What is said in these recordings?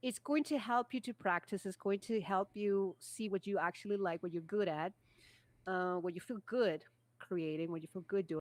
it's going to help you to practice. It's going to help you see what you actually like, what you're good at, what you feel good creating, what you feel good doing.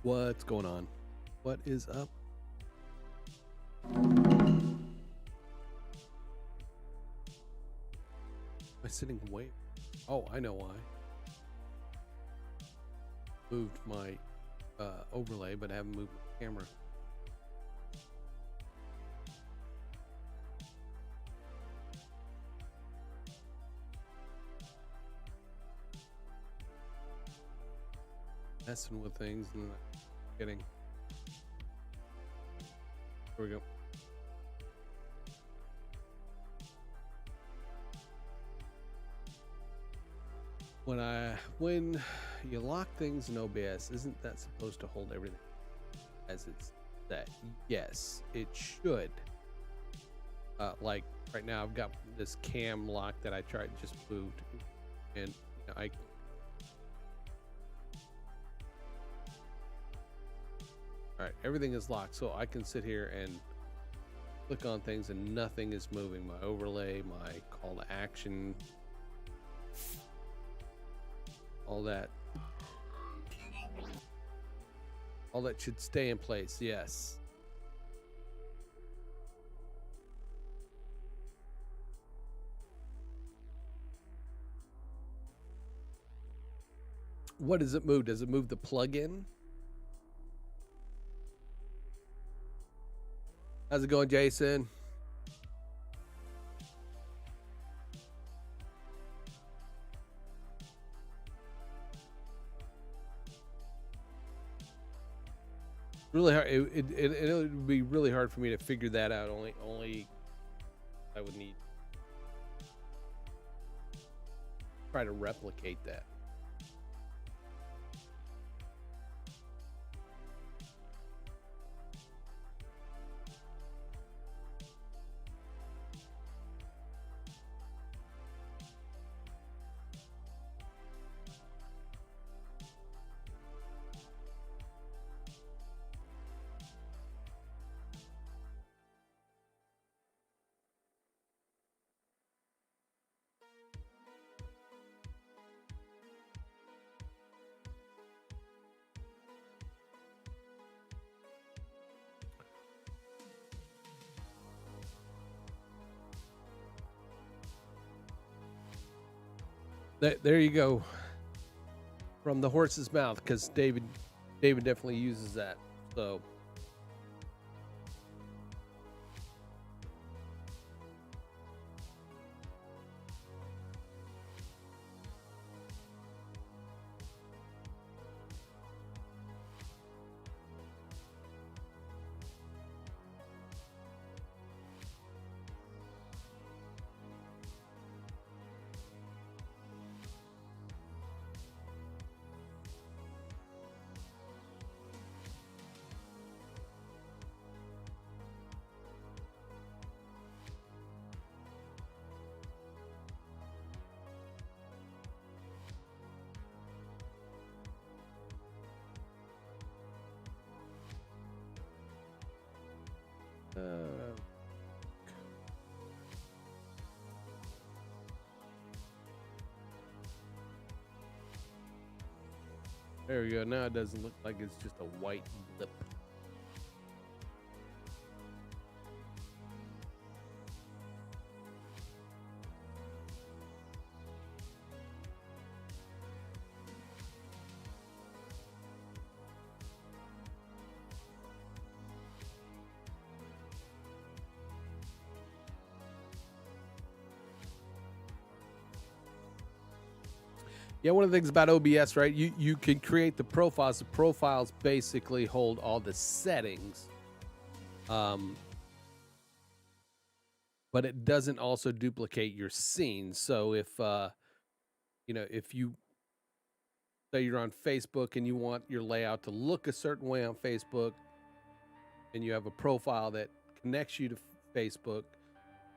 What's going on? What is up? Am I sitting way? Oh, I know why. Moved my overlay, but I haven't moved my camera. Messing with things and getting. Here we go. When you lock things in OBS, isn't that supposed to hold everything as it's set? Yes, it should. Like right now, I've got this cam lock that I tried just moved, and I. All right, everything is locked, so I can sit here and click on things and nothing is moving. My overlay, my call to action, all that should stay in place. Yes. What does it move? Does it move the plugin? How's it going, Jason? Really hard. It would be really hard for me to figure that out. Only I would need try to replicate that. There you go. From the horse's mouth, because David definitely uses that. So there we go. Now it doesn't look like it's just a white lip. Yeah, one of the things about OBS, right? You can create the profiles. The profiles basically hold all the settings, but it doesn't also duplicate your scene. So if if you say you're on Facebook and you want your layout to look a certain way on Facebook, and you have a profile that connects you to Facebook,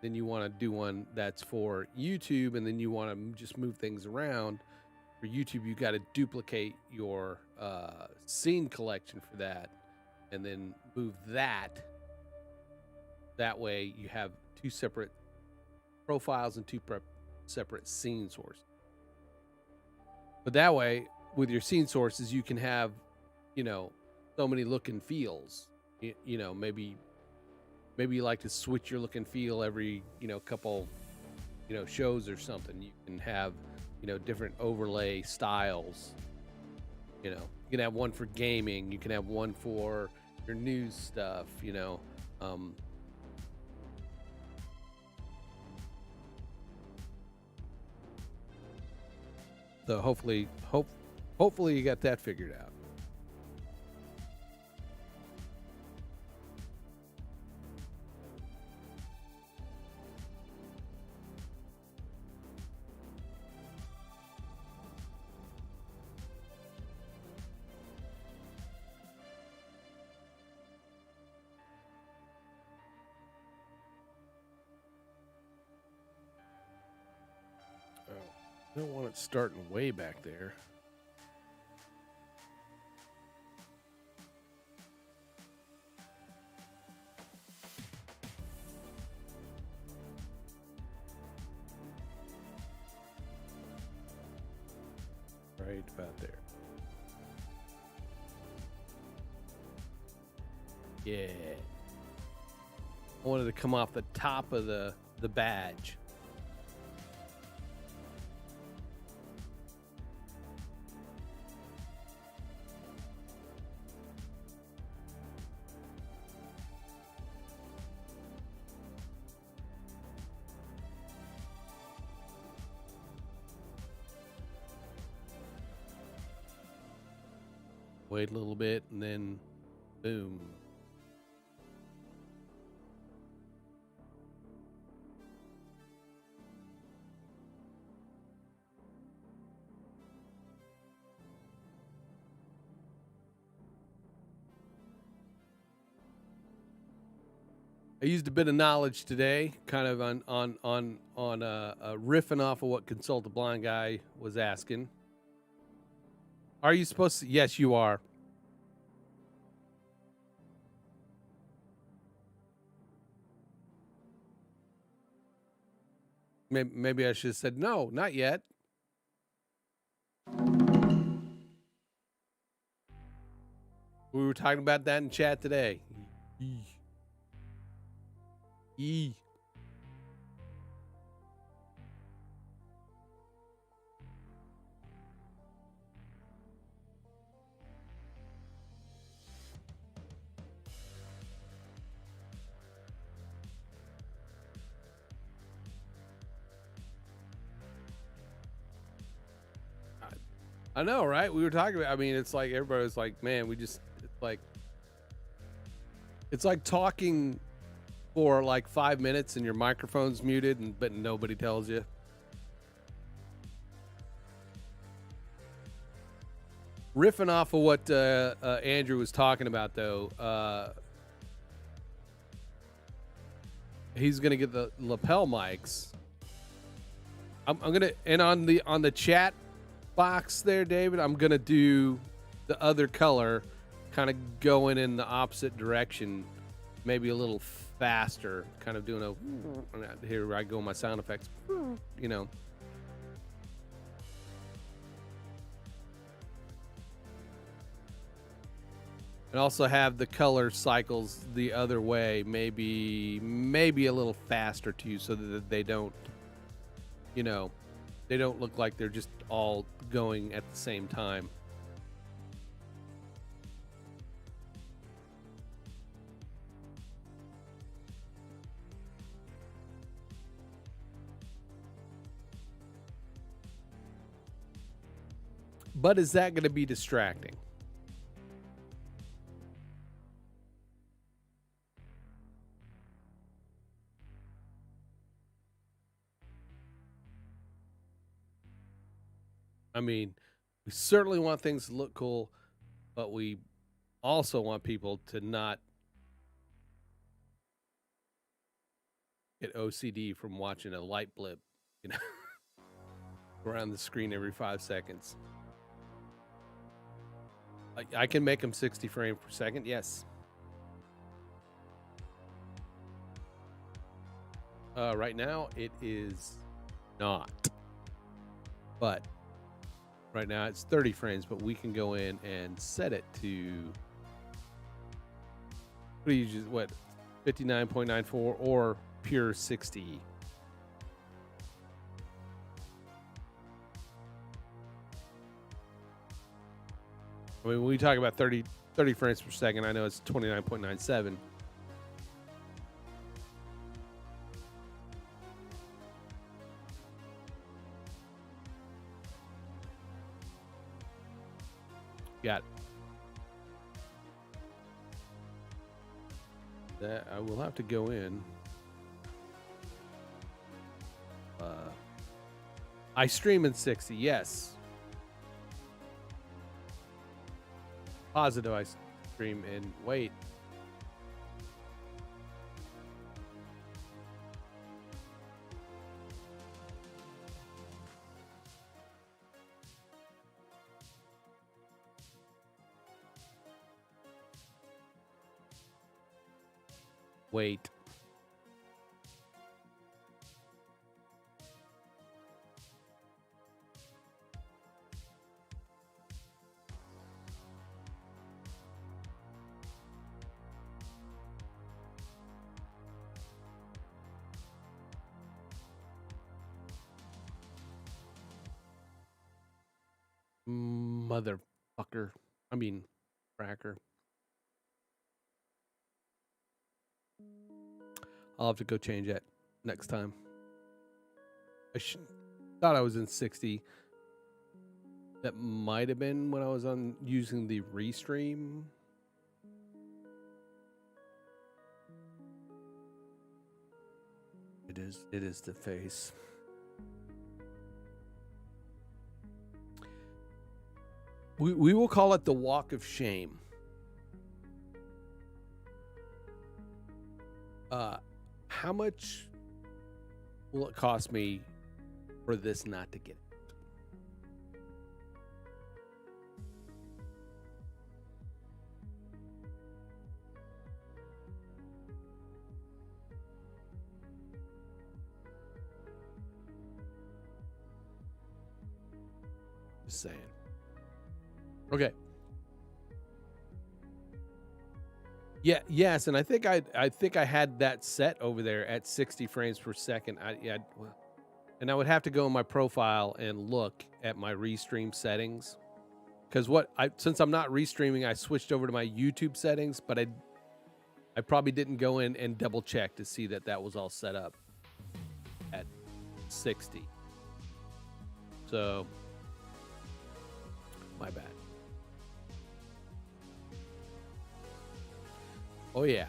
then you want to do one that's for YouTube, and then you want to just move things around. For YouTube, you got to duplicate your scene collection for that, and then move that. That way, you have two separate profiles and two separate scene sources. But that way, with your scene sources, you can have, so many look and feels. You know, maybe you like to switch your look and feel every, couple, shows or something. You can have, different overlay styles. You can have one for gaming, you can have one for your news stuff, um so hopefully you got that figured out. Oh, I don't want it starting way back there. Right about there. Yeah. I wanted to come off the top of the badge. Wait a little bit and then boom. I used a bit of knowledge today, kind of on riffing off of what Consult the Blind Guy was asking. Are you supposed to? Yes, you are. Maybe I should have said no, not yet. We were talking about that in chat today. E. I know, right? We were talking about. I mean, it's like everybody was like, "Man, we just it's like talking for like 5 minutes and your microphone's muted, but nobody tells you." Riffing off of what Andrew was talking about, though, he's gonna get the lapel mics. I'm gonna, and on the chat box there, David, I'm gonna do the other color, kind of going in the opposite direction, maybe a little faster, kind of doing a here I go, my sound effects, and also have the color cycles the other way, maybe a little faster too, so that they don't, they don't look like they're just all going at the same time. But is that going to be distracting? I mean, we certainly want things to look cool, but we also want people to not get OCD from watching a light blip, around the screen every 5 seconds. I can make them 60 frames per second, yes. Right now, it is not. But right now, it's 30 frames, but we can go in and set it to What do you use? What, 59.94 or pure 60? I mean, when we talk about 30 frames per second, I know it's 29.97. Got it. That I will have to go in. I stream in 60, yes. Positive I stream in, wait. Wait. Motherfucker. I mean, cracker. I'll have to go change that next time. I thought I was in 60. That might have been when I was on using the restream. It is the face. We will call it the walk of shame. How much will it cost me for this not to get it? Just saying. Okay. Yeah, yes, and I think I had that set over there at 60 frames per second. And I would have to go in my profile and look at my restream settings. Because since I'm not restreaming, I switched over to my YouTube settings, but I probably didn't go in and double check to see that was all set up at 60. So, my bad. Oh yeah.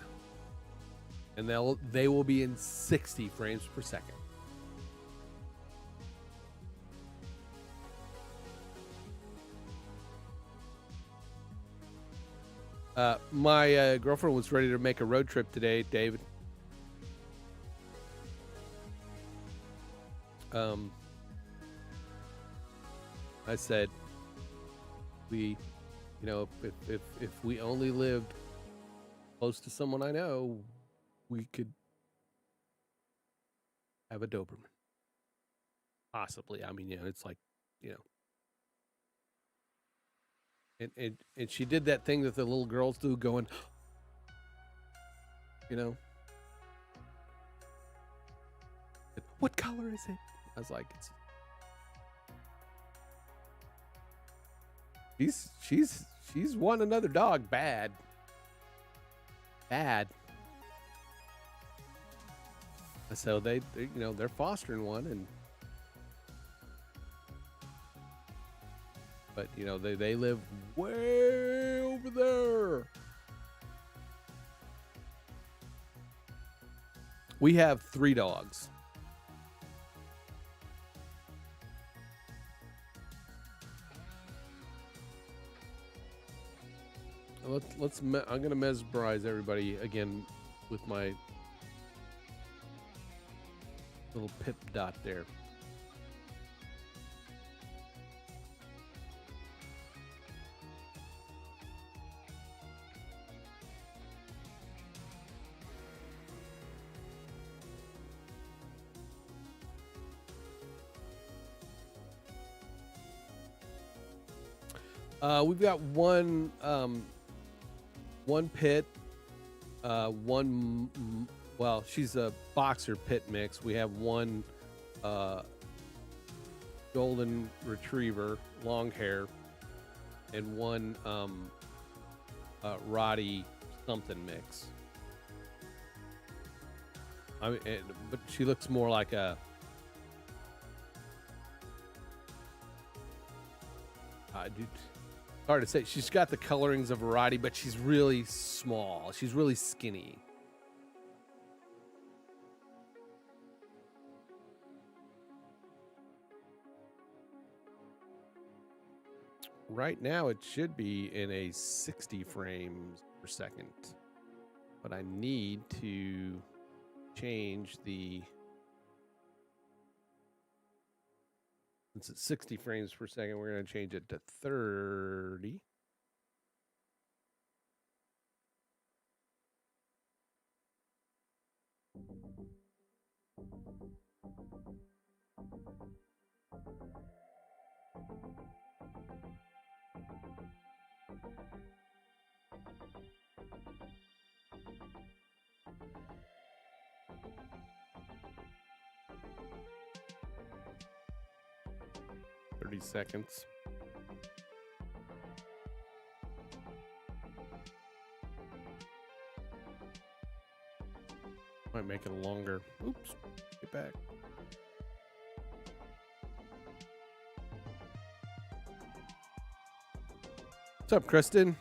And they will be in 60 frames per second. My girlfriend was ready to make a road trip today, David. I said, if we only lived close to someone I know, we could have a Doberman. Possibly. I mean, it's like, and she did that thing that the little girls do, going, what color is it? I was like, she's won another dog bad. So they're fostering one, but they live way over there. We have 3 dogs. I'm gonna mesmerize everybody again with my little pip dot there. We've got one pit, well, she's a boxer pit mix. We have one uh, golden retriever, long hair, and one Roddy something mix. I mean, but she looks more like a. Dude, hard to say. She's got the colorings of a Roddy, but she's really small. She's really skinny. Right now, it should be in a 60 frames per second, but I need to change the. Since it's 60 frames per second, we're going to change it to 30. Seconds. Might make it longer. Oops. Get back. What's up, Kristen?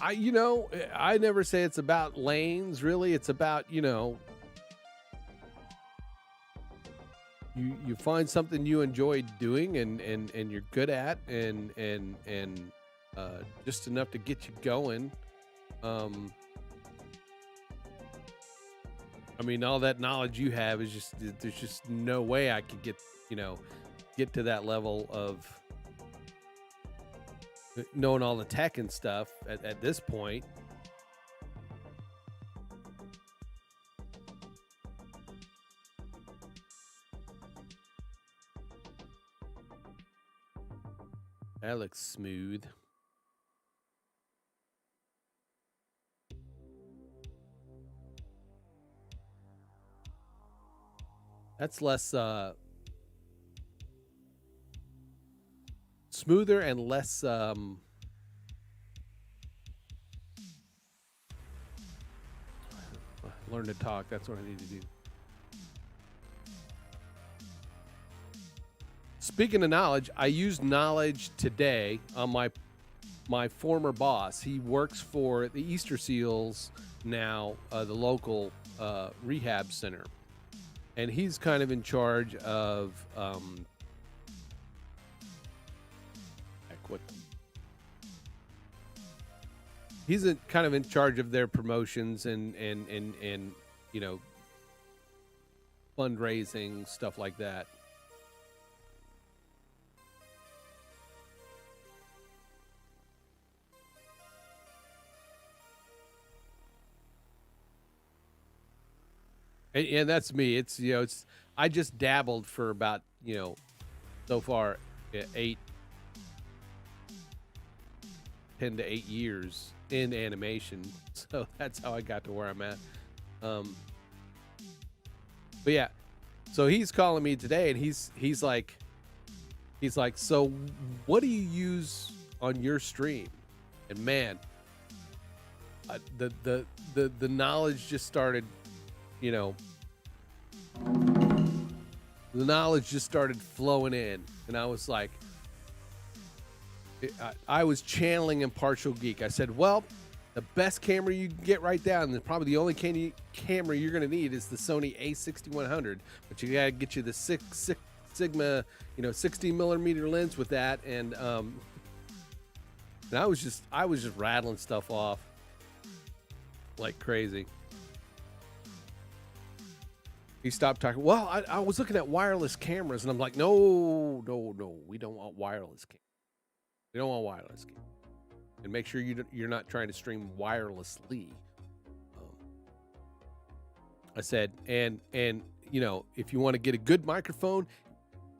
I never say it's about lanes. Really, it's about you find something you enjoy doing and you're good at and just enough to get you going. I mean, all that knowledge you have is just there's just no way I could get to that level of knowing all the tech and stuff at this point. That looks smooth. That's less smoother and less learn to talk. That's what I need to do. Speaking of knowledge, I used knowledge today on my former boss. He works for the Easter Seals now, the local rehab center, and he's kind of in charge of he's kind of in charge of their promotions and fundraising, stuff like that. And that's me. It's I just dabbled for about so far 10 to 8 years in animation, so that's how I got to where I'm at. But yeah, so he's calling me today, and he's like, so what do you use on your stream? And man, the knowledge just started, the knowledge just started flowing in, and I was like, I was channeling Impartial Geek. I said, well, the best camera you can get right now, and probably the only camera you're going to need is the Sony A6100, but you got to get you the Sigma, 16 millimeter lens with that, and I was just rattling stuff off like crazy. He stopped talking. Well, I was looking at wireless cameras, and I'm like, no, we don't want wireless cameras. We don't want wireless cameras. And make sure you're not trying to stream wirelessly. I said, and if you want to get a good microphone,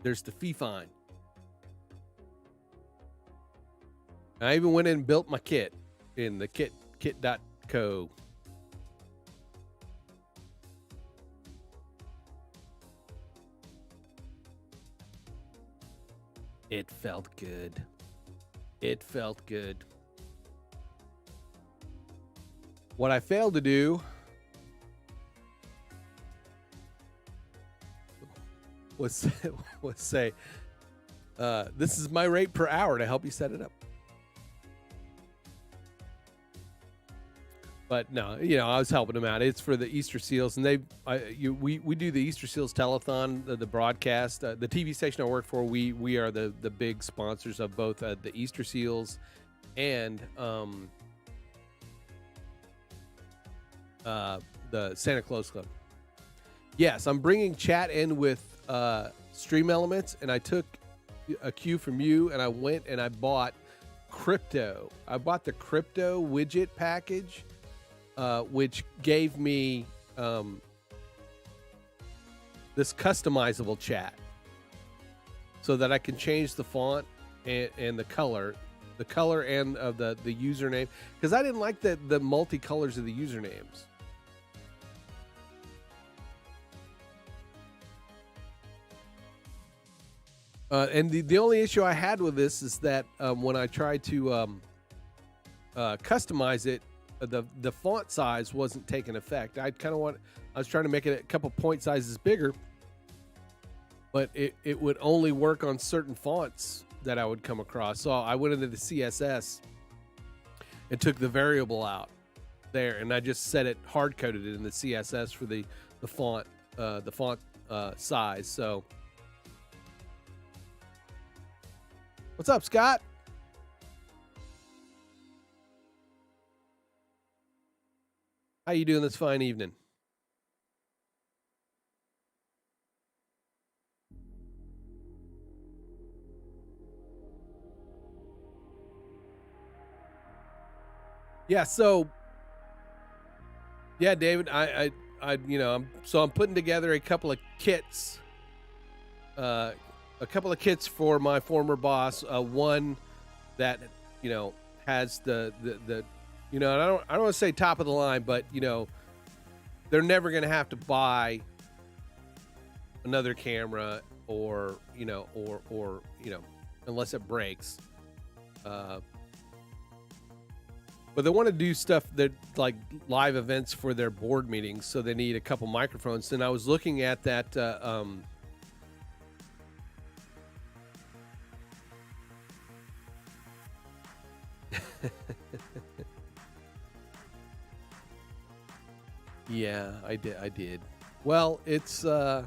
there's the Fifine. I even went in and built my kit in the kit.co. It felt good. It felt good. What I failed to do was say, this is my rate per hour to help you set it up. But no, I was helping them out. It's for the Easter Seals, and we do the Easter Seals telethon, the broadcast. The TV station I work for, we are the big sponsors of both the Easter Seals and the Santa Claus Club. Yes, I'm bringing chat in with Stream Elements, and I took a cue from you, and I went and I bought crypto. I bought the crypto widget package. Which gave me this customizable chat so that I can change the font and the color and of the username, because I didn't like the multicolors of the usernames. And the only issue I had with this is that when I tried to customize it, the font size wasn't taking effect. I was trying to make it a couple point sizes bigger, but it would only work on certain fonts that I would come across. So I went into the CSS and took the variable out there, and I just set it hard coded it in the CSS for the font size. So what's up, Scott? How you doing this fine evening? Yeah, so yeah, David, I'm putting together a couple of kits. A couple of kits for my former boss. One that has the and I don't want to say top of the line, but they're never going to have to buy another camera or unless it breaks. But they want to do stuff that like live events for their board meetings, so they need a couple microphones. And I was looking at that yeah, I did. Well, it's when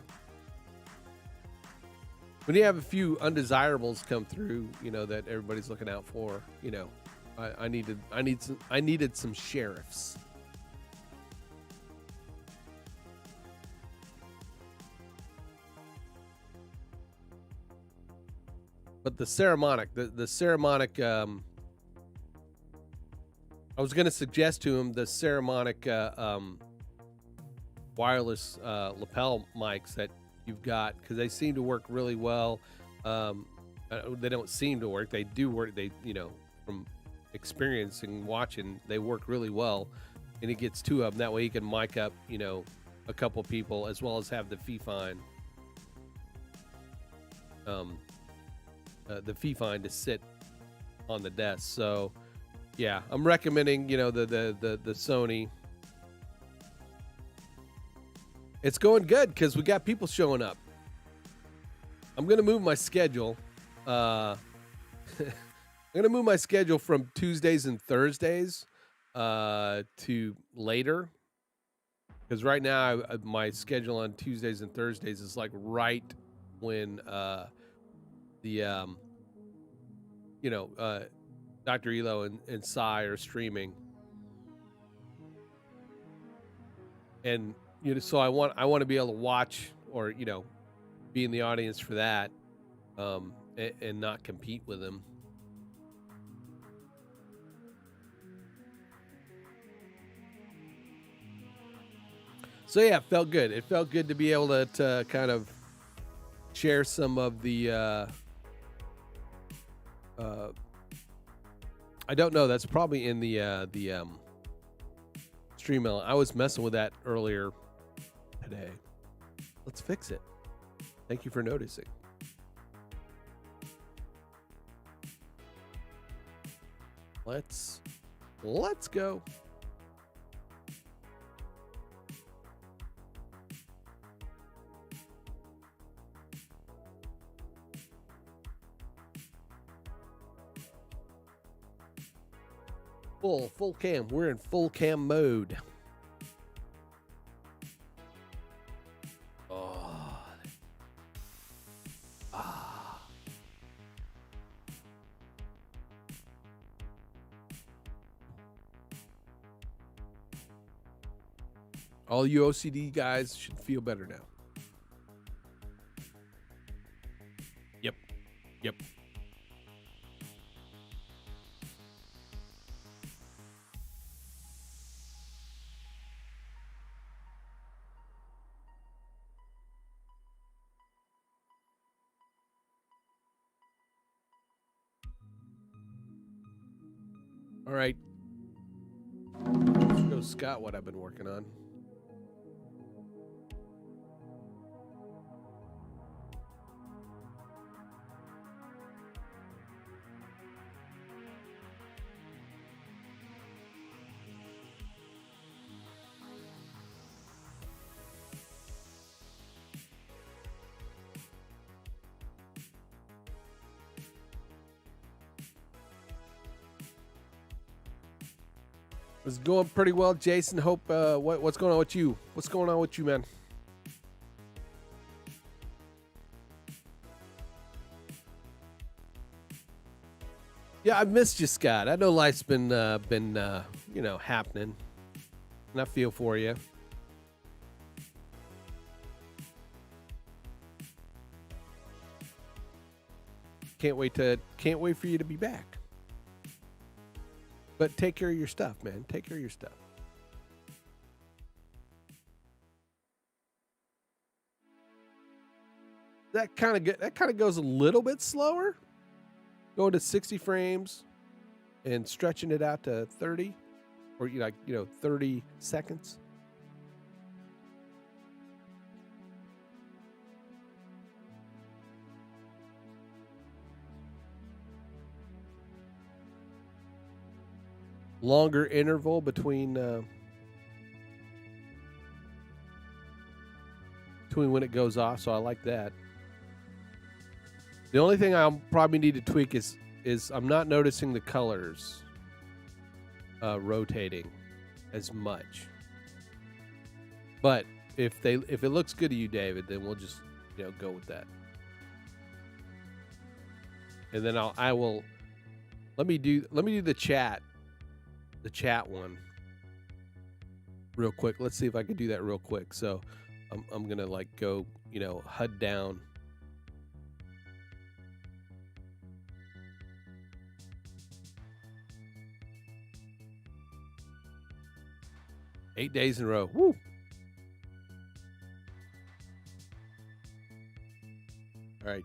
you have a few undesirables come through, that everybody's looking out for, I needed some sheriffs. But the Ceramonic, I was going to suggest to him the Ceramonic wireless lapel mics that you've got, because they seem to work really well. They don't seem to work. They do work. They, from experience and watching, they work really well. And he gets two of them. That way he can mic up, a couple people, as well as have the Fifine. The Fifine to sit on the desk. So yeah, I'm recommending, the Sony. It's going good because we got people showing up. I'm going to move my schedule. I'm going to move my schedule from Tuesdays and Thursdays to later. Because right now, my schedule on Tuesdays and Thursdays is like right when the Dr. Elo and Sai are streaming, and so I want to be able to watch or be in the audience for that, and not compete with them. So yeah, it felt good. It felt good to be able to kind of share some of the I don't know, that's probably in the stream element. I was messing with that earlier today. Let's fix it. Thank you for noticing. Let's go. Full cam. We're in full cam mode. Oh. Ah. All you OCD guys should feel better now. Yep. All right. Let's show Scott what I've been working on. It's going pretty well, Jason. Hope what's going on with you? What's going on with you, man? Yeah, I missed you, Scott. I know life's been happening, and I feel for you. Can't wait for you to be back. But take care of your stuff, man. Take care of your stuff. That kind of goes a little bit slower. Going to 60 frames and stretching it out to 30 or 30 seconds. Longer interval between when it goes off, so I like that. The only thing I'll probably need to tweak is I'm not noticing the colors rotating as much. But if it looks good to you, David, then we'll just go with that. And then I will let me do the chat one real quick. Let's see if I can do that real quick. So I'm gonna go HUD down. Eight days in a row. Woo! All right.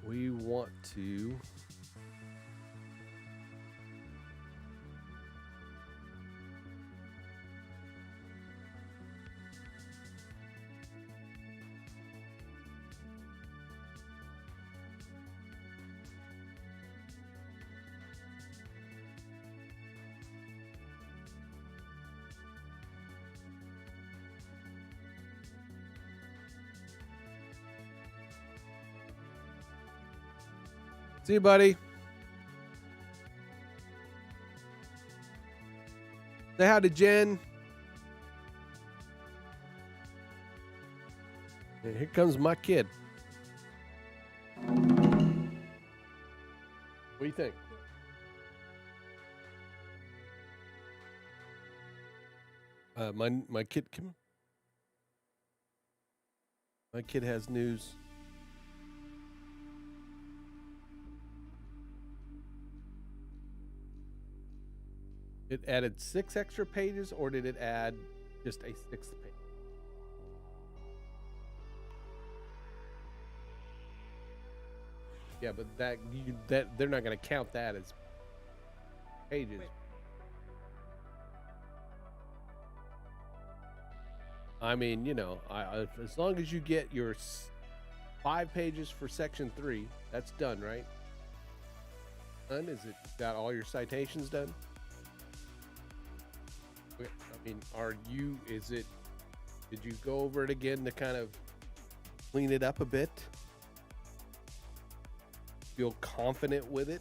We want to see you, buddy. Say hi to Jen. And here comes my kid. What do you think? My kid, my kid has news. It added 6 extra pages, or did it add just a 6th page? Yeah, but that they're not going to count that as pages. Wait. I mean, as long as you get your 5 pages for section 3, that's done, right? Done? Is it got all your citations done? I mean, did you go over it again to kind of clean it up a bit? Feel confident with it?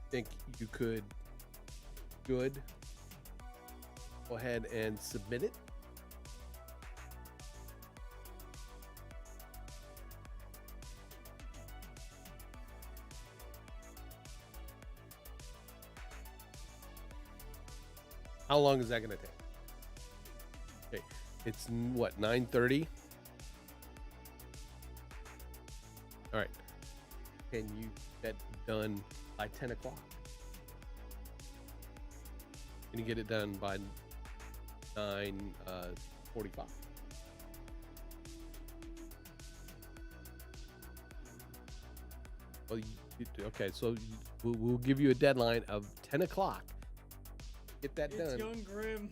Think you could go ahead and submit it? How long is that going to take? Okay, it's what, 9:30? All right. Can you get done by 10 o'clock? Can you get it done by 9:45? Well, okay, so we'll give you a deadline of 10 o'clock. Get that done. It's young Grim.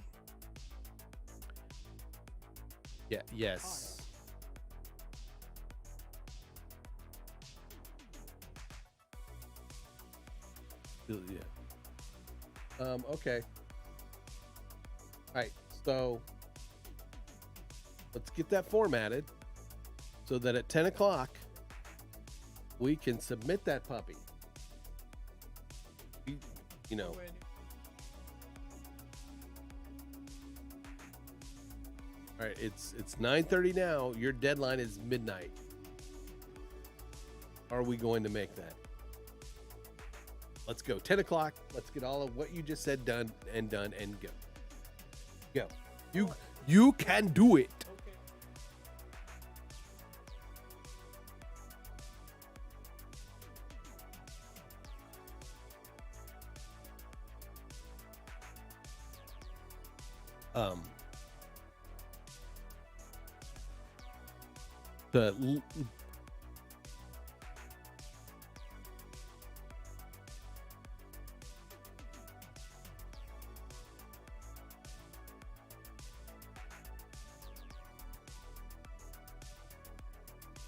Yeah, yes. Yeah. Okay. All right, so let's get that formatted so that at 10 o'clock we can submit that puppy. You know. All right, it's 9:30 now. Your deadline is midnight. Are we going to make that? Let's go. 10 o'clock. Let's get all of what you just said done and go. Go. You can do it. Okay.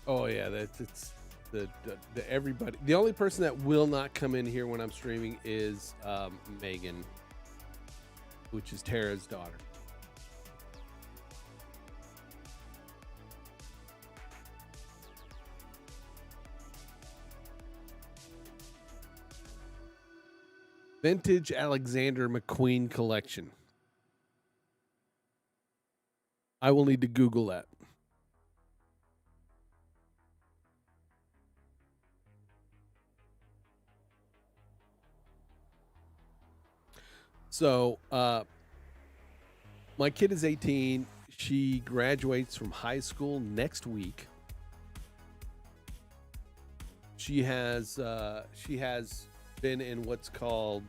Oh yeah, it's the everybody. The only person that will not come in here when I'm streaming is Megan, which is Tara's daughter. Vintage Alexander McQueen collection. I will need to Google that. So, my kid is 18. She graduates from high school next week. She has been in what's called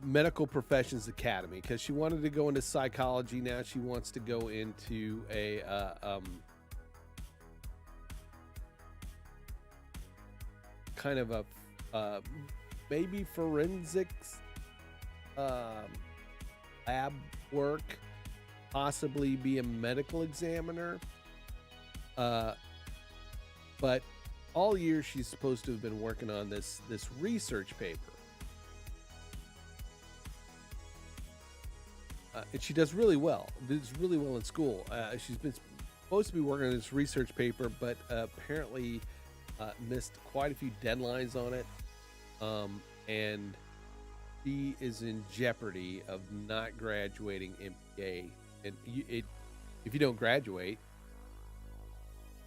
Medical Professions Academy, because she wanted to go into psychology. Now she wants to go into a kind of a maybe forensics lab work, possibly be a medical examiner. But all year she's supposed to have been working on this research paper. And she does really well. Does really well in school. She's been supposed to be working on this research paper, but apparently missed quite a few deadlines on it. And she is in jeopardy of not graduating MPA, and if you don't graduate,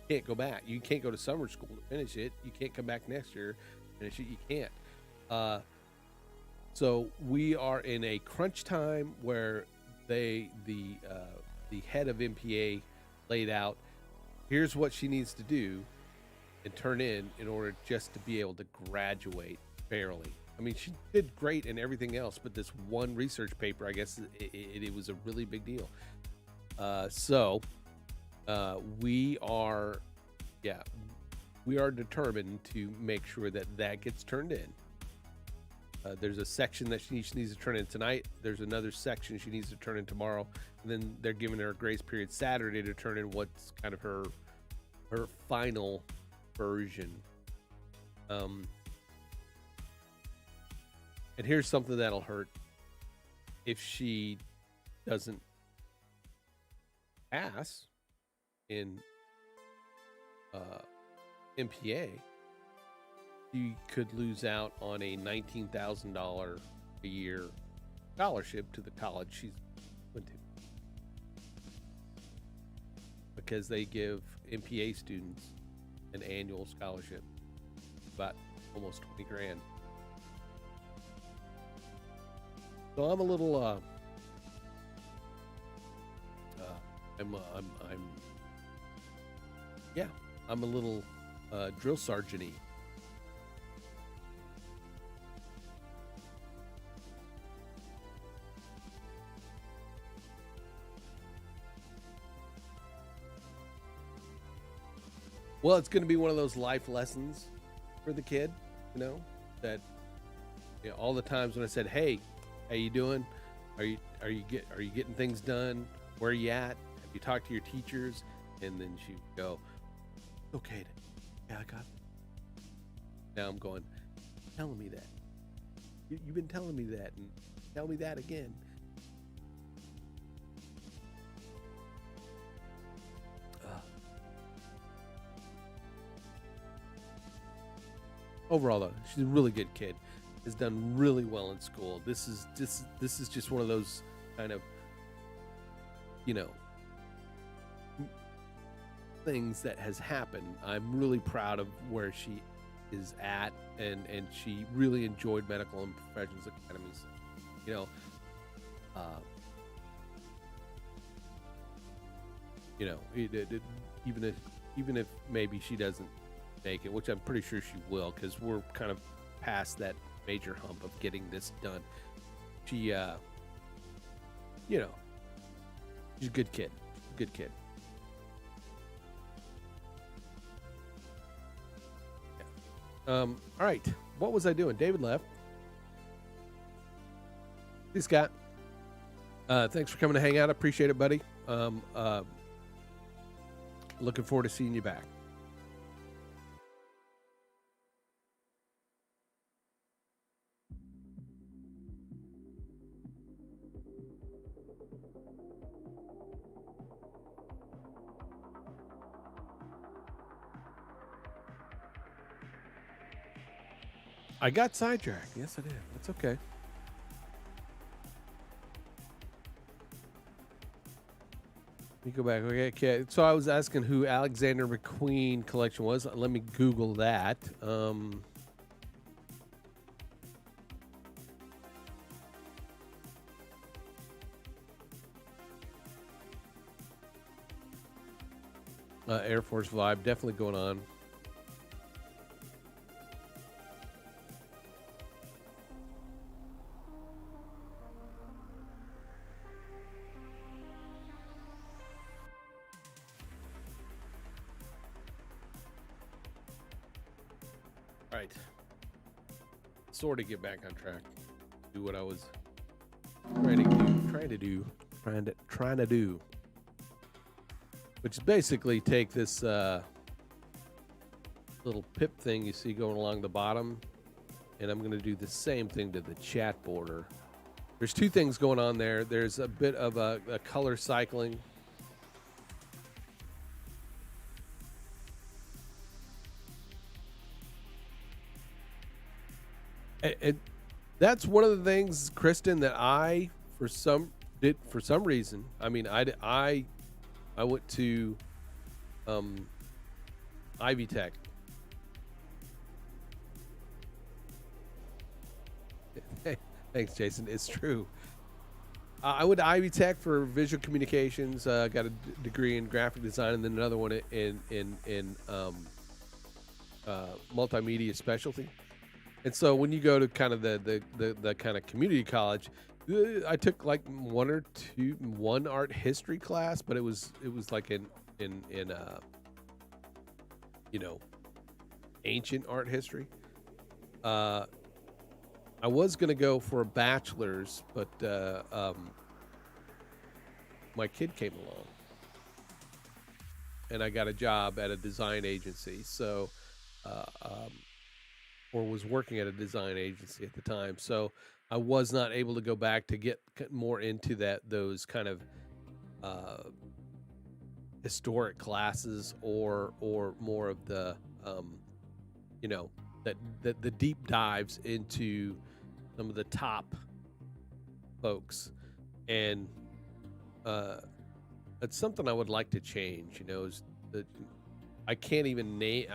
you can't go back. You can't go to summer school to finish it. You can't come back next year, finish it. You can't. So we are in a crunch time where the head of MPA laid out, here's what she needs to do and turn in order just to be able to graduate fairly. I mean, she did great in everything else, but this one research paper, I guess it was a really big deal. So we are determined to make sure that gets turned in. There's a section that she needs to turn in tonight. There's another section she needs to turn in tomorrow. And then they're giving her a grace period Saturday to turn in what's kind of her final version. And here's something that'll hurt. If she doesn't pass in MPA, you could lose out on a $19,000 a year scholarship to the college she's went to, because they give MPA students an annual scholarship, about almost 20 grand. So I'm a little I'm a little drill sergeant-y. Well, it's going to be one of those life lessons for the kid, that all the times when I said, "Hey, how you doing? Are you getting things done? Where are you at? Have you talked to your teachers?" And then she would go, "Okay, yeah, I got it." Now I'm going, telling me that. You've been telling me that, and tell me that again. Overall, though, she's a really good kid. Has done really well in school. This is just one of those kind of, things that has happened. I'm really proud of where she is at, and she really enjoyed medical and professions academies. Even if maybe she doesn't make it, which I'm pretty sure she will, because we're kind of past that major hump of getting this done. She, she's a good kid. Good kid. Yeah. All right. What was I doing? David left. Hey, Scott. Thanks for coming to hang out. I appreciate it, buddy. Looking forward to seeing you back. I got sidetracked. Yes, I did. That's okay. Let me go back. Okay. So I was asking who Alexander McQueen collection was. Let me Google that. Air Force vibe definitely going on. Right. Sort of get back on track. Do what I was trying to do. Which is basically take this little pip thing you see going along the bottom, and I'm going to do the same thing to the chat border. There's two things going on there. There's a bit of a color cycling. That's one of the things, Kristen, that I for some reason. I mean, I went to um, Ivy Tech. Thanks, Jason. It's true. I went to Ivy Tech for visual communications. Got a degree in graphic design, and then another one in multimedia specialty. And so when you go to kind of the kind of community college, I took like one art history class, but it was like in you know ancient art history. Uh, I was gonna go for a bachelor's, but my kid came along, and I got a job at a design agency. So, uh, um, or was working at a design agency at the time. So I was not able to go back to get more into those kind of uh, historic classes, or more of the you know that the deep dives into some of the top folks. And it's something I would like to change. Is that I can't even name.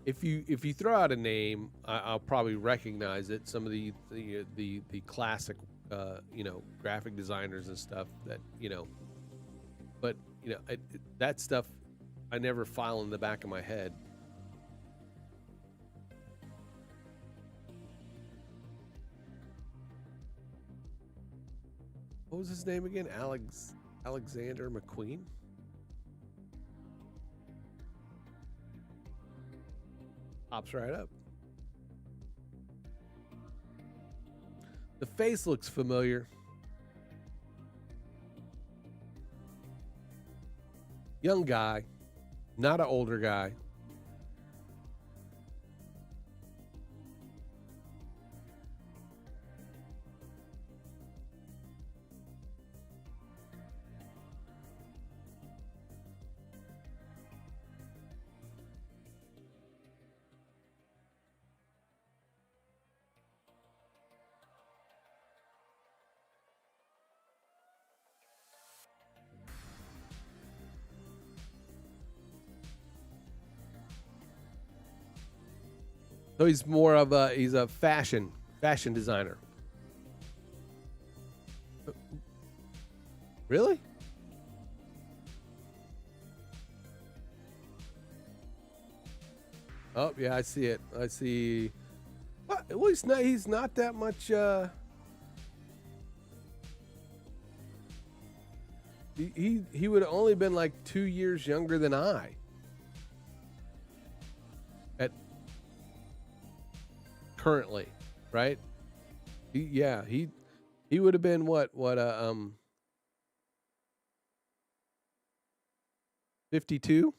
If you throw out a name, I'll probably recognize it. Some of the classic, graphic designers and stuff that but that stuff I never file in the back of my head. What was his name again? Alexander McQueen. Pops right up. The face looks familiar. Young guy, not an older guy. So he's more of he's a fashion designer. Really? Oh yeah, I see it. I see. Well, he's not. He's not that much. He would have only been like 2 years younger than I. At currently, right? He would have been what 52.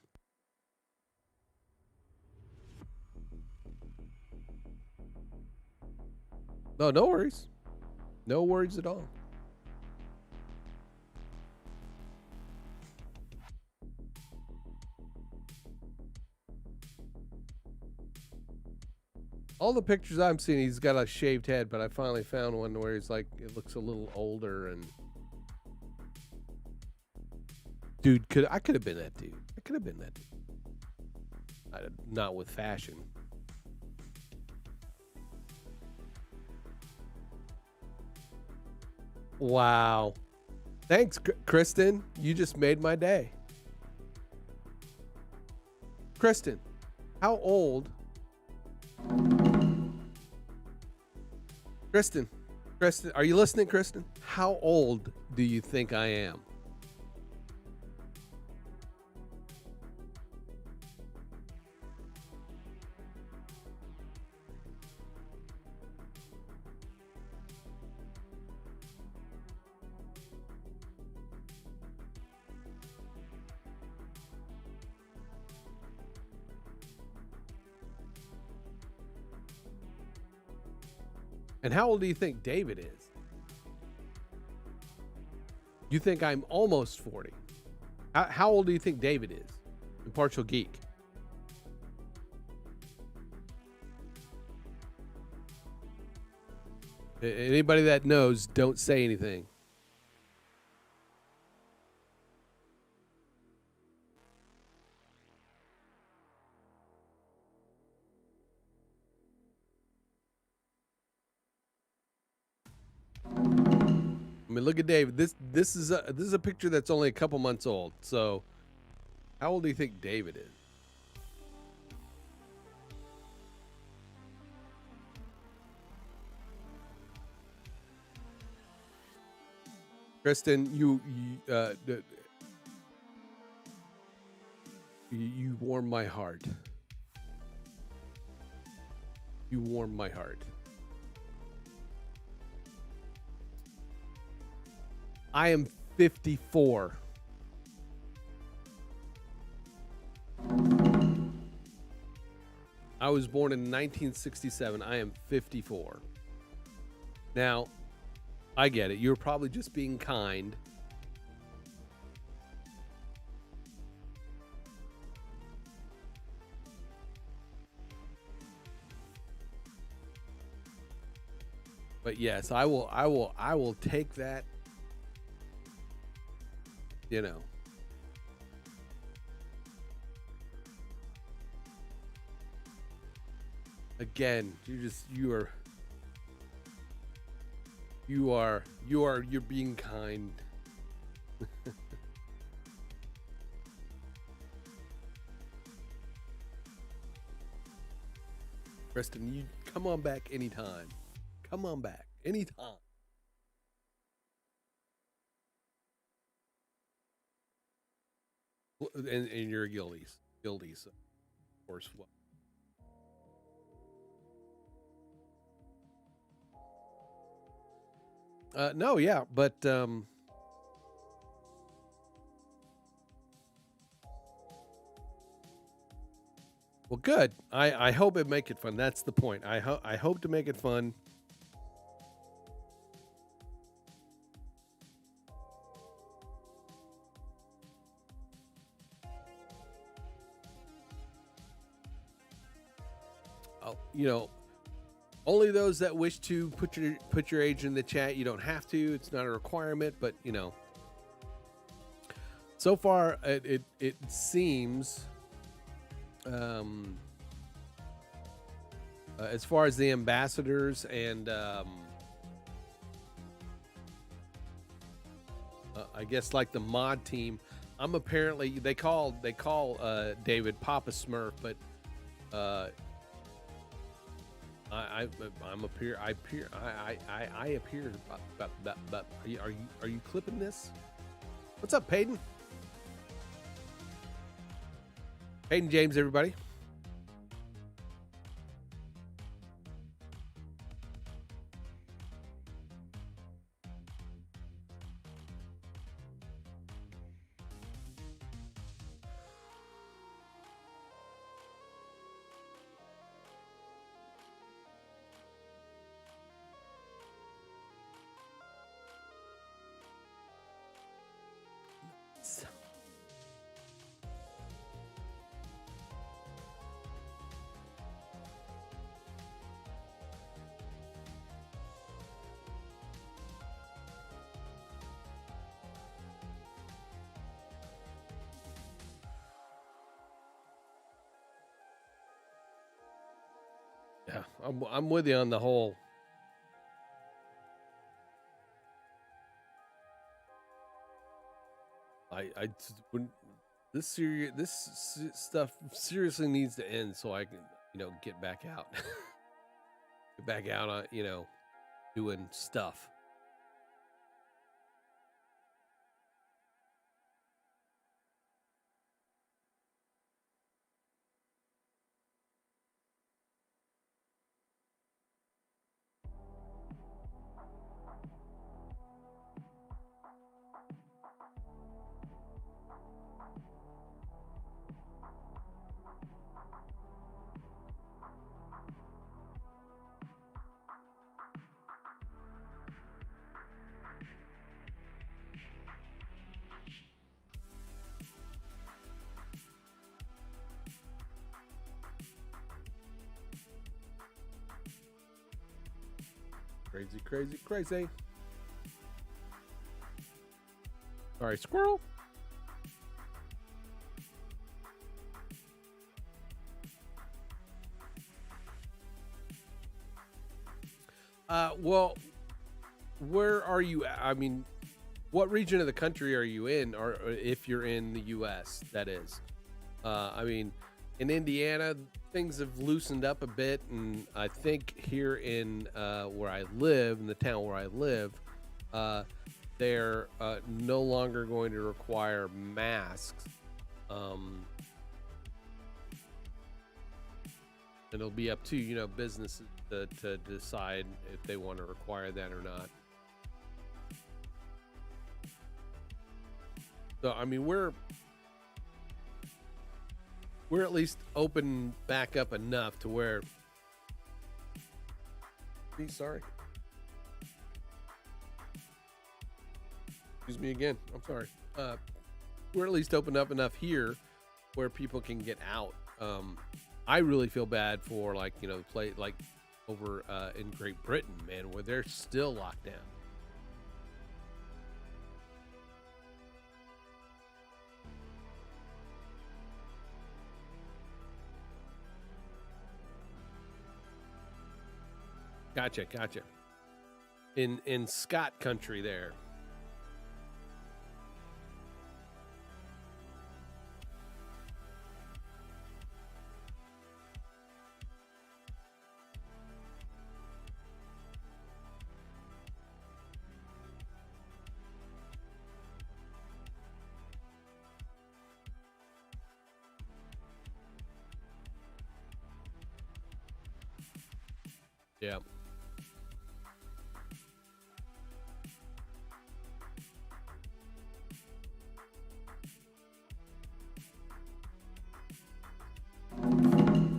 No, no worries. No worries at all. All the pictures I'm seeing, he's got a shaved head, but I finally found one where he's like, it looks a little older. And dude, I could have been that dude. I could have been that dude. Not with fashion. Wow. Thanks, Kristen. You just made my day. Kristen, how old? Kristen, are you listening, Kristen? How old do you think I am? And how old do you think David is? You think I'm almost 40. How old do you think David is? Impartial Geek. Anybody that knows, don't say anything. I mean, look at David. This is a picture that's only a couple months old. So, how old do you think David is? Kristen, you warm my heart. You warm my heart. I am 54. I was born in 1967. I am 54. Now, I get it. You're probably just being kind. But yes, I will take that, you know. Again, you're being kind. Preston, you come on back anytime. Come on back anytime. And you're guildies, of course. No, yeah, but well, good. I hope it make it fun. That's the point. I hope to make it fun. You know, only those that wish to put your age in the chat. You don't have to. It's not a requirement, but you know. So far, it seems, as far as the ambassadors and I guess like the mod team, I'm apparently they call David Papa Smurf, but I'm appear I appear I appear. But are you clipping this? What's up, Peyton? Peyton James, everybody. Yeah, I'm with you on the whole. I when this stuff seriously needs to end so I can get back out, get back out on doing stuff. Crazy, crazy, crazy. Sorry, squirrel. Well, where are you at? I mean, what region of the country are you in, or if you're in the U.S., that is? I mean, in Indiana, things have loosened up a bit, and I think here in where I live, in the town where I live, uh, they're no longer going to require masks. And it'll be up to businesses to decide if they want to require that or not. So I mean, we're at least open back up enough to where. Sorry. Excuse me again. I'm sorry. We're at least opened up enough here where people can get out. I really feel bad for the play like over in Great Britain, man, where they're still locked down. Gotcha. In Scott country there. Yeah.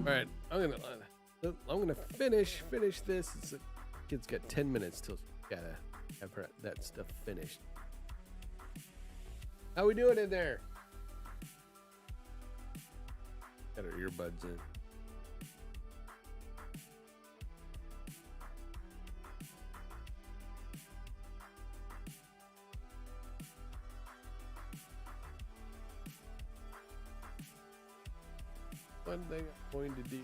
All right, I'm gonna finish this. Kid's got 10 minutes till gotta have that stuff finished. How we doing in there? Got our earbuds in. One thing I'm going to do.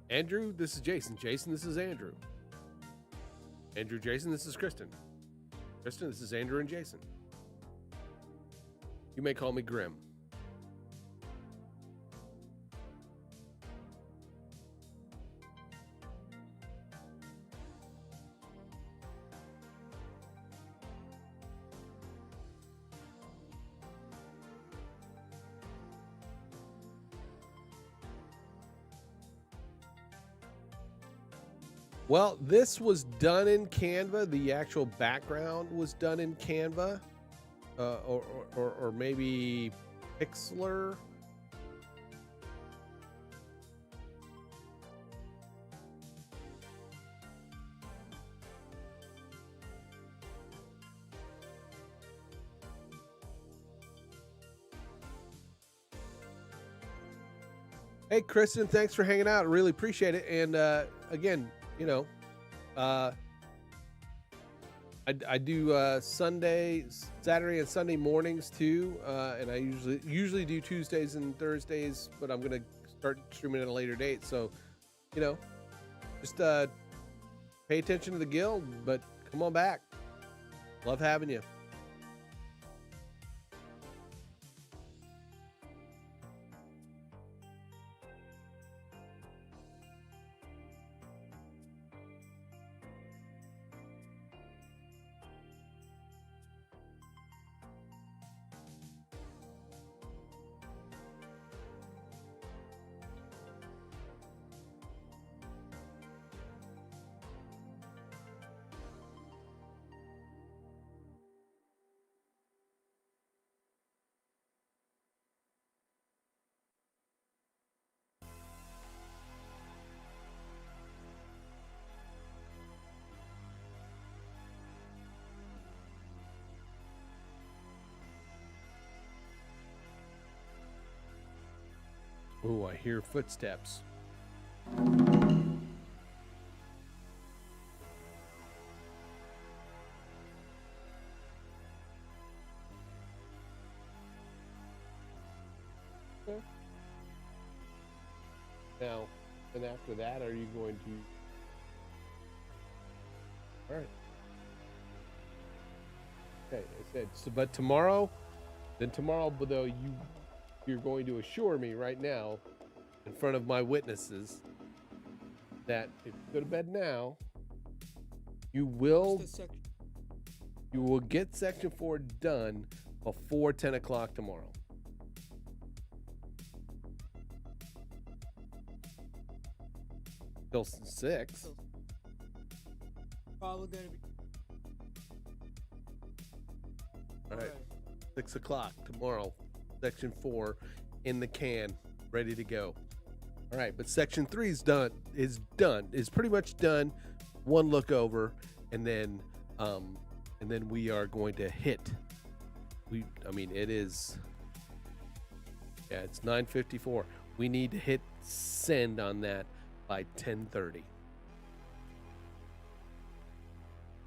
Andrew, this is Jason. Jason, this is Andrew. Andrew, Jason, this is Kristen. Kristen, this is Andrew and Jason. You may call me Grim. Well, this was done in Canva. The actual background was done in Canva, or maybe Pixlr. Hey, Kristen, thanks for hanging out. I really appreciate it. And again, I do Saturday and Sunday mornings too, and I usually do Tuesdays and Thursdays, but I'm gonna start streaming at a later date. So, just pay attention to the guild, but come on back. Love having you. Oh, I hear footsteps. Okay. Now, and after that, are you going to? All right. Okay, I said so, but tomorrow, but though you're going to assure me right now, in front of my witnesses, that if you go to bed now, you will get section 4 done before 10 o'clock tomorrow. Till 6. Probably gonna be. All right. 6 o'clock tomorrow. Section 4 in the can, ready to go. All right, but section 3 is done. Is pretty much done. One look over, and then we are going to hit. It is. Yeah, it's 9:54. We need to hit send on that by 10:30.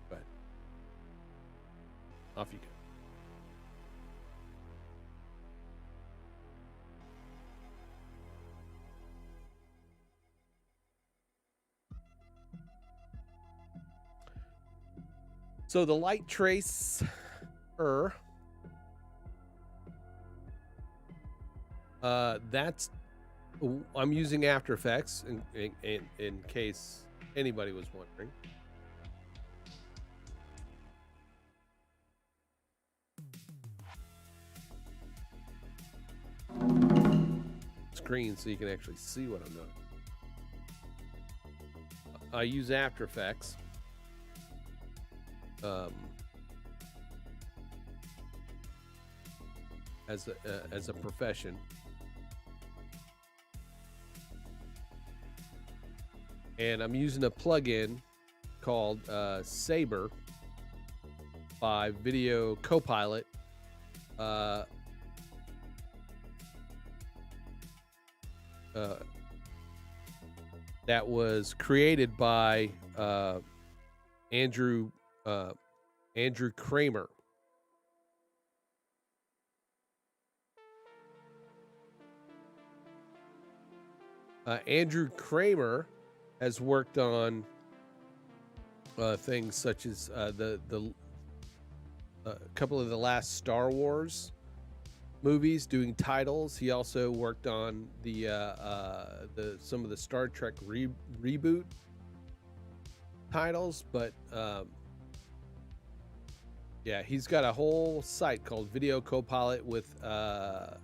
Go ahead. Off you go. So the light tracer, that's, I'm using After Effects in case anybody was wondering. Screen so you can actually see what I'm doing. I use After Effects. As a profession, and I'm using a plugin called Saber by Video Copilot. That was created by Andrew Kramer. Andrew Kramer has worked on things such as the couple of the last Star Wars movies, doing titles. He also worked on the some of the Star Trek reboot titles, but yeah, he's got a whole site called Video Copilot with a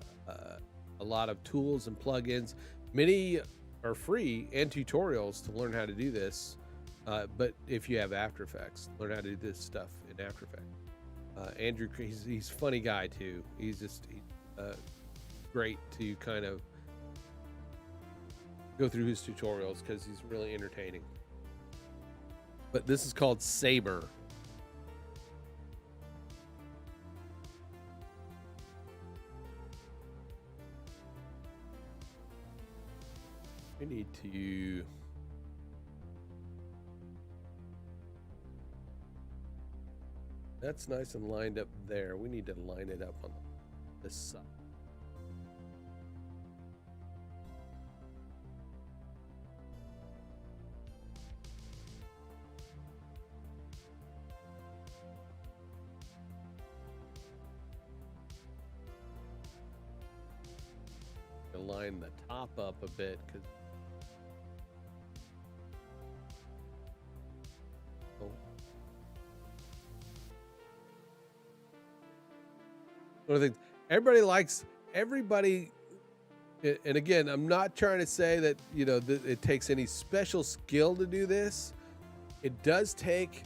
lot of tools and plugins. Many are free and tutorials to learn how to do this. But if you have After Effects, learn how to do this stuff in After Effects. Andrew, he's a funny guy too. He's just great to kind of go through his tutorials because he's really entertaining. But this is called Saber. We need to. That's nice and lined up there. We need to line it up on this side. To line the top up a bit because. One of the things everybody, and again, I'm not trying to say that, it takes any special skill to do this. It does take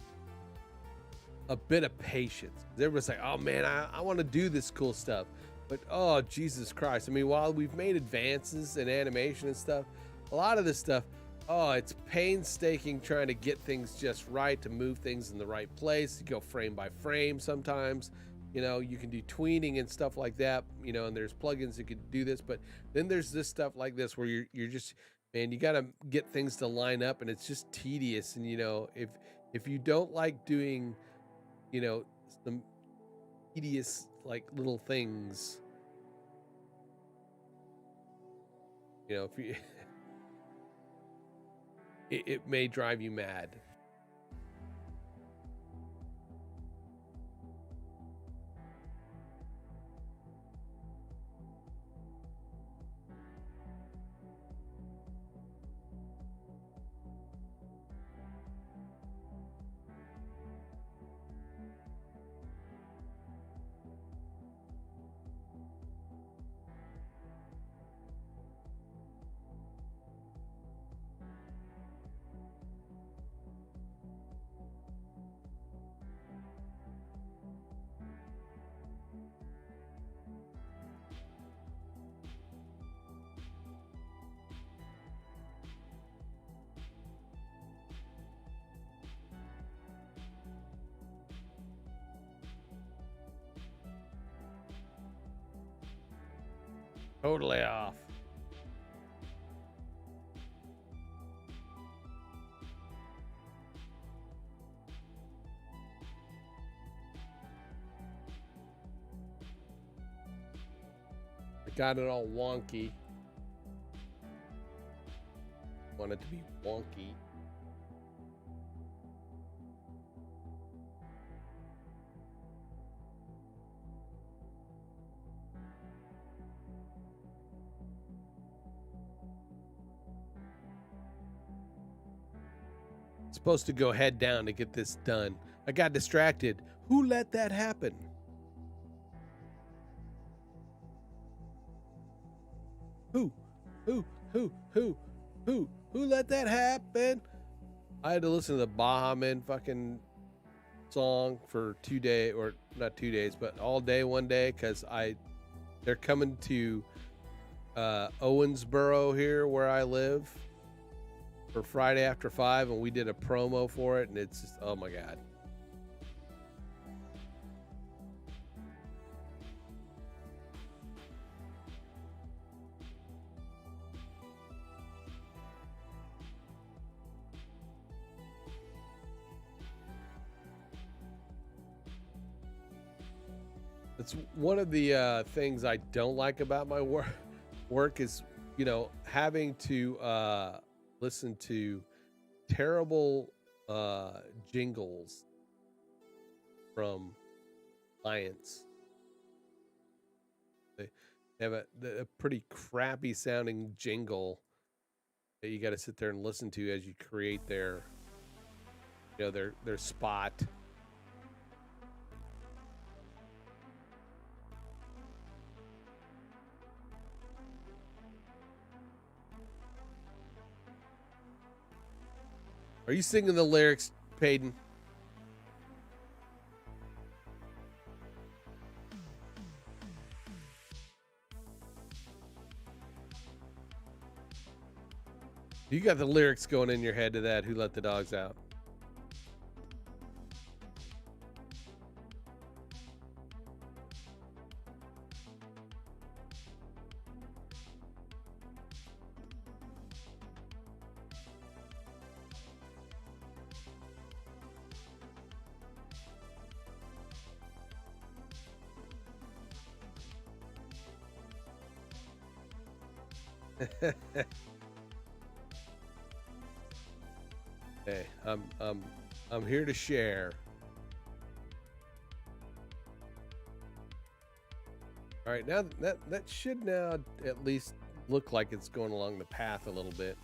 a bit of patience. Everybody's like, oh man, I want to do this cool stuff. But oh, Jesus Christ. I mean, while we've made advances in animation and stuff, a lot of this stuff, it's painstaking trying to get things just right, to move things in the right place. You go frame by frame sometimes. you know, you can do tweening and stuff like that, you know, and there's plugins that could do this, but then there's this stuff like this where you're just, man, you got to get things to line up, and it's just tedious. And you know, if you don't like doing, you know, some tedious like little things, you know, if you it may drive you mad. Totally off. I got it all wonky. Want it to be wonky. Supposed to go head down to get this done. I got distracted. Who let that happen? Who? Who? Who? Who? Who? Who let that happen? I had to listen to the Baha Men fucking song for 2 days, or not 2 days, but all day one day, because they're coming to Owensboro here where I live for Friday After 5, and we did a promo for it, and it's just, oh my god. It's one of the things I don't like about my work is, you know, having to listen to terrible jingles from clients. They have a pretty crappy sounding jingle that you got to sit there and listen to as you create their, you know, their spot. Are you singing the lyrics, Payton? You got the lyrics going in your head to that. Who let the dogs out? Hey, I'm here to share. All right, now that should now at least look like it's going along the path a little bit.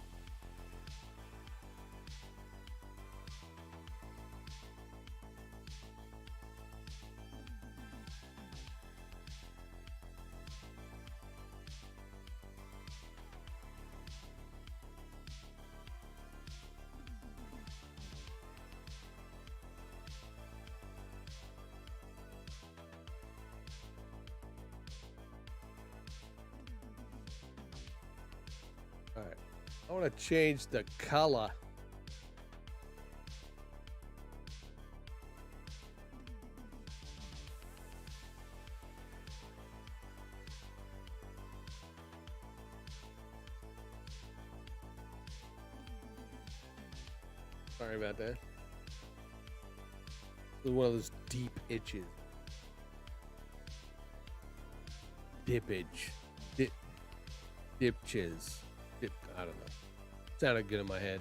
All right, I want to change the color. Sorry about that. It was one of those deep itches. Dippage. Dipches. I don't know. Sounded good in my head.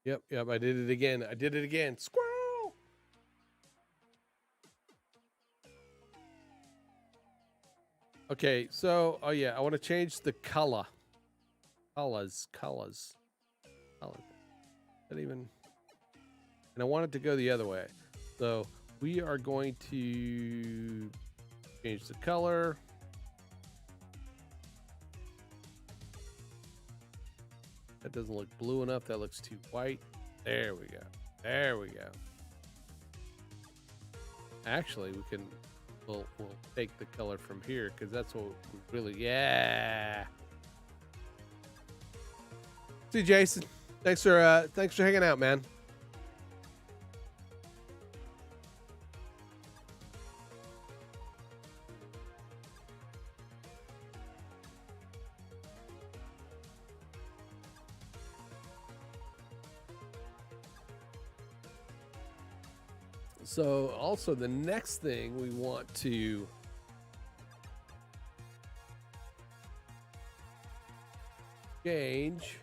Yep, I did it again. Squirrel! Okay, so, oh yeah, I want to change the color. Colors. Not even... And I want it to go the other way. So, we are going to change the color. That doesn't look blue enough. That looks too white. There we go. Actually, we'll take the color from here because that's what we really, yeah. See, Jason, thanks for hanging out, man. So also the next thing we want to change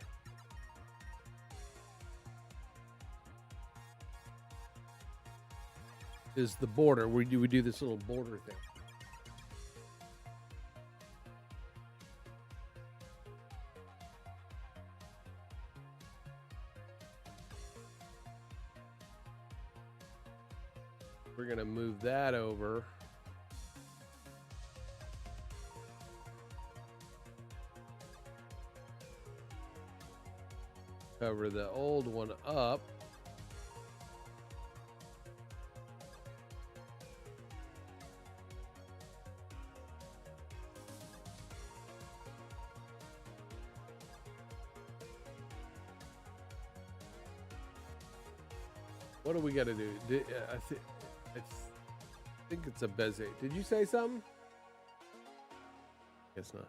is the border. We do this little border thing. We're gonna move that over. Cover the old one up. What do we got to do? I think it's a Bezier. Did you say something? Guess not.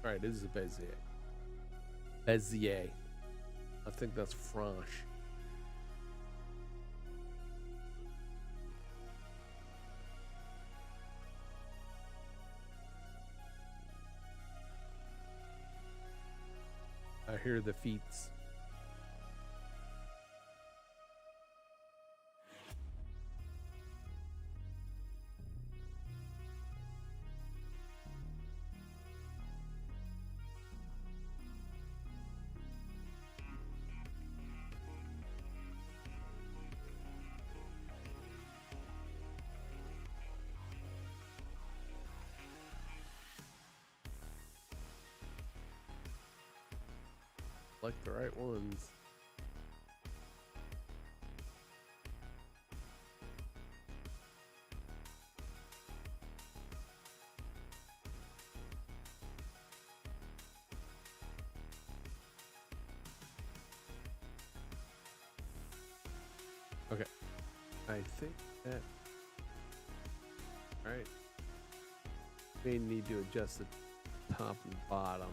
All right, this is a Bezier. Bezier. I think that's French. I hear the feats. Like the right ones. Okay, I think that. All right, may need to adjust the top and bottom.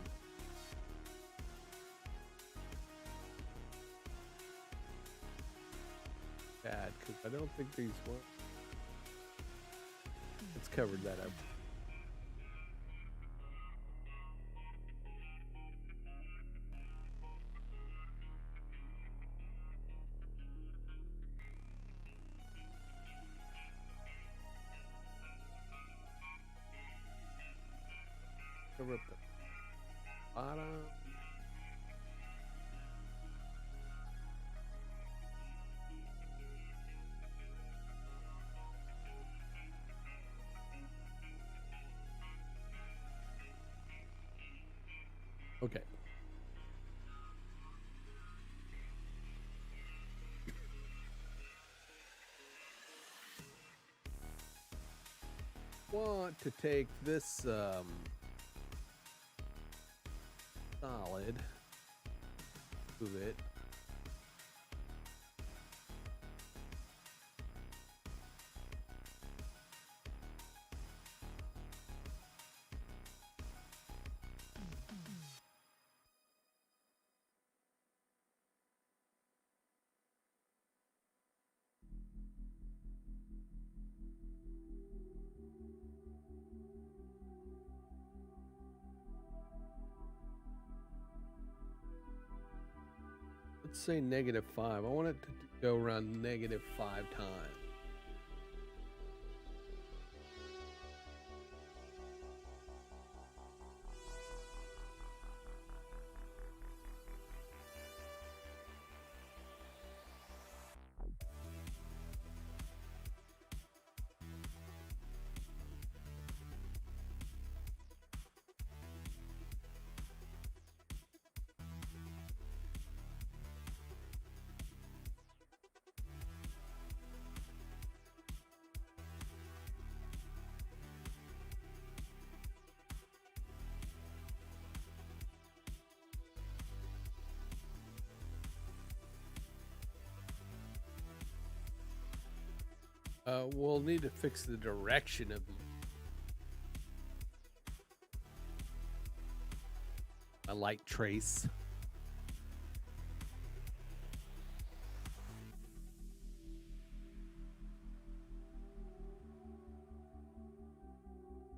bad because I don't think these were. Let's cover that up. Cover up the bottom. Okay. Want to take this solid, move it. Let's say -5. I want it to go around -5 times. We'll need to fix the direction of a light trace.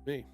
Me.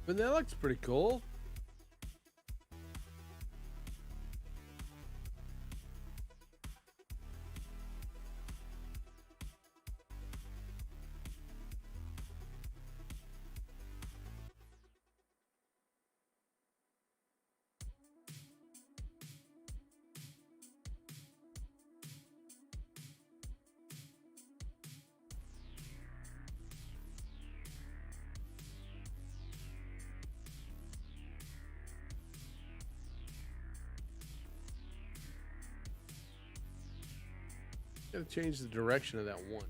But that looks pretty cool. Gotta change the direction of that one.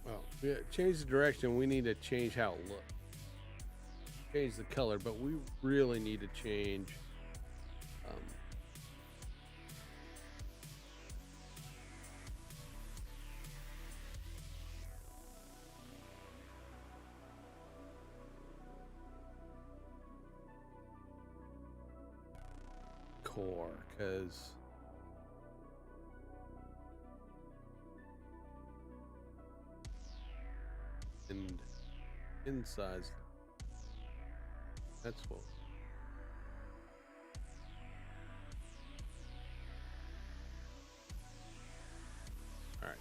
Well, yeah, change the direction. We need to change how it looks. Change the color, but we really need to change. Um, decor, because and in size, that's full. All right.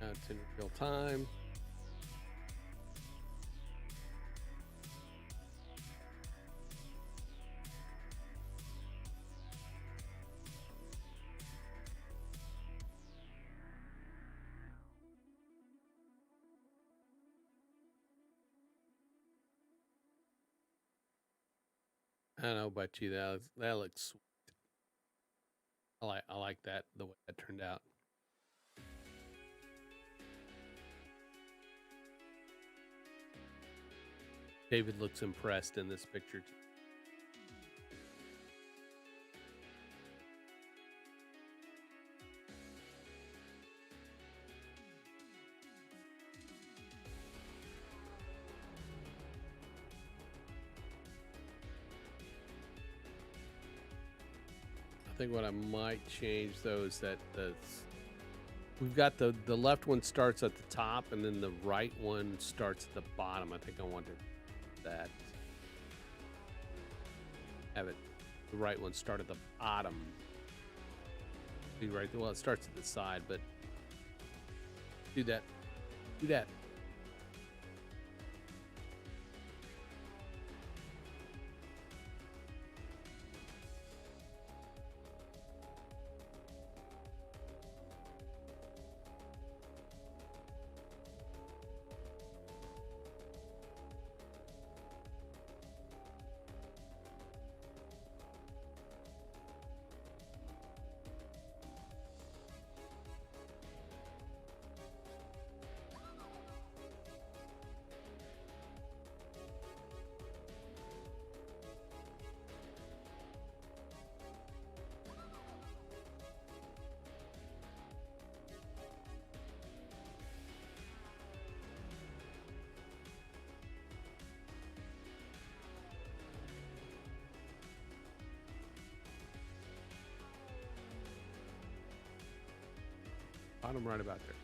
Now it's in real time. I don't know about you. That looks sweet. I like that, the way that turned out. David looks impressed in this picture too. I think what I might change though is that we've got the left one starts at the top and then the right one starts at the bottom. I think I want that have it the right one start at the bottom. Be right. Well, it starts at the side, but do that. Do that. Bottom right about there.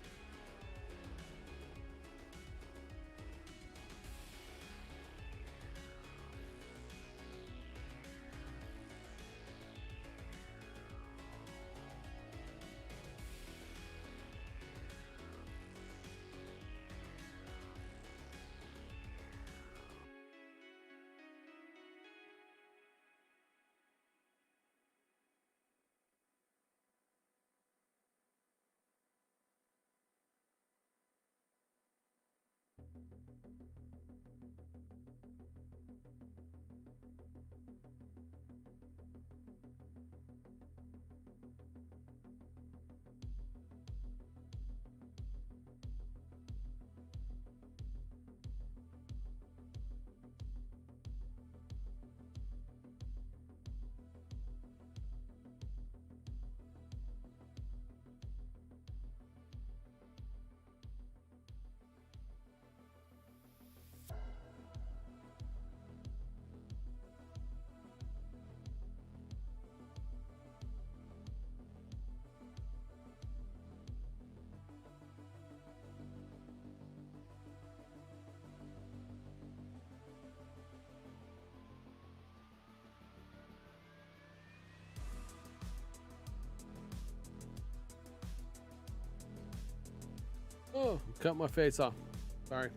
Oh, cut my face off. Sorry.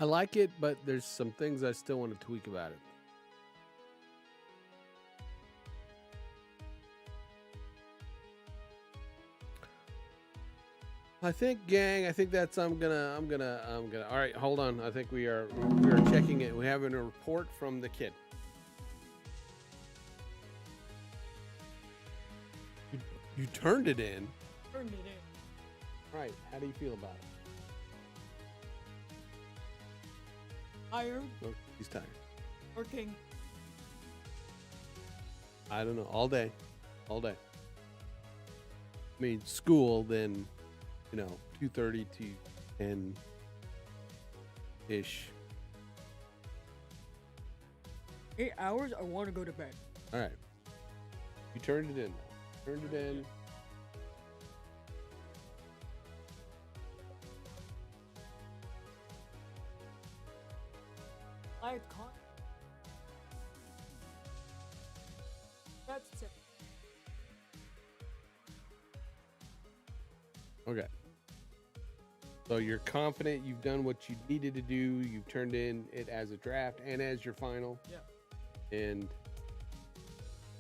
I like it, but there's some things I still want to tweak about it. I think, gang. I think that's. I'm gonna. All right, hold on. I think we are checking it. We have a report from the kid. You turned it in. Turned it in. Right. How do you feel about it? Tired. Oh, he's tired. Working. I don't know. All day. All day. I mean, school, then, 2:30 to 10 ish. 8 hours. I want to go to bed. All right. You turned it in. Turned it in. I can't. That's it. Okay. So you're confident you've done what you needed to do. You've turned in it as a draft and as your final. Yeah. And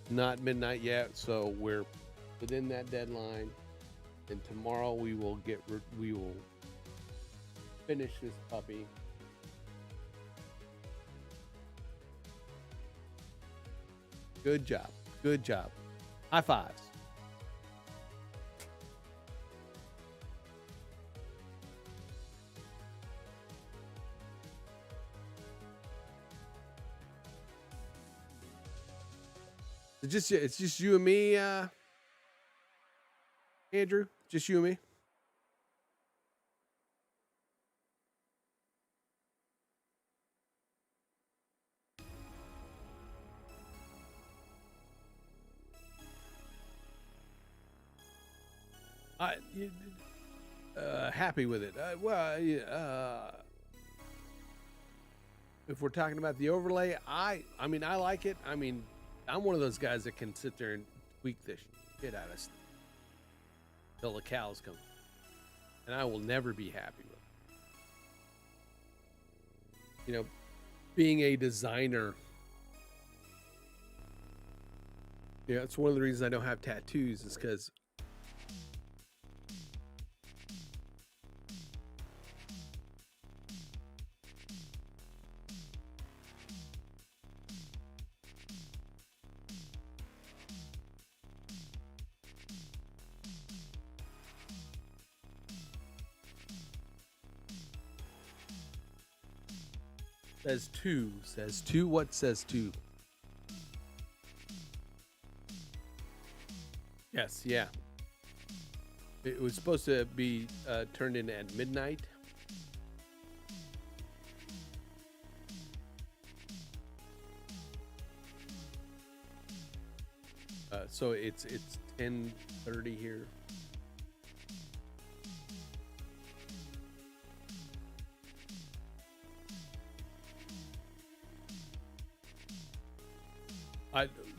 not midnight yet, so we're within that deadline. And tomorrow we will finish this puppy. Good job. Good job. High fives. It's just you and me, Andrew. Just you and me. Happy with it. If we're talking about the overlay, I mean, I like it. I mean, I'm one of those guys that can sit there and tweak this shit out of stuff till the cows come, and I will never be happy with it. Being a designer, it's one of the reasons I don't have tattoos is because says two. What says two? Yes, yeah. It was supposed to be turned in at midnight. So it's 10:30 here.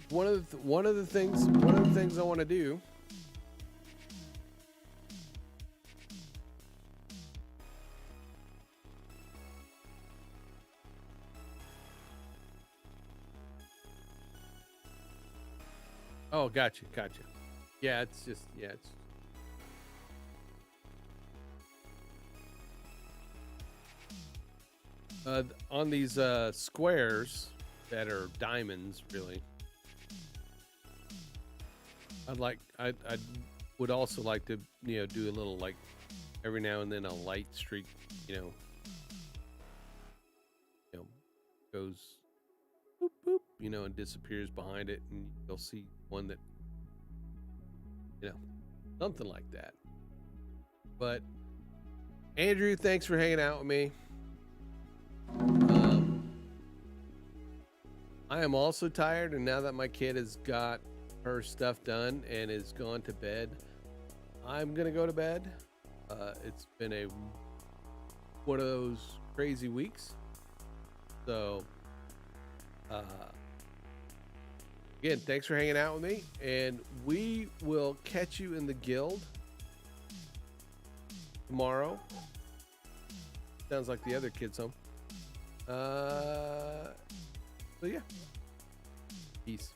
One of the things I want to do Oh, gotcha. Yeah, it's just it's on these squares that are diamonds. Really, I would also like to do a little like every now and then a light streak you know goes boop boop and disappears behind it, and you'll see one that you know something like that. But Andrew, thanks for hanging out with me. I am also tired, and now that my kid has got her stuff done and is gone to bed, I'm gonna go to bed. It's been one of those crazy weeks. So, again, thanks for hanging out with me, and we will catch you in the guild tomorrow. Sounds like the other kid's home. So yeah, peace.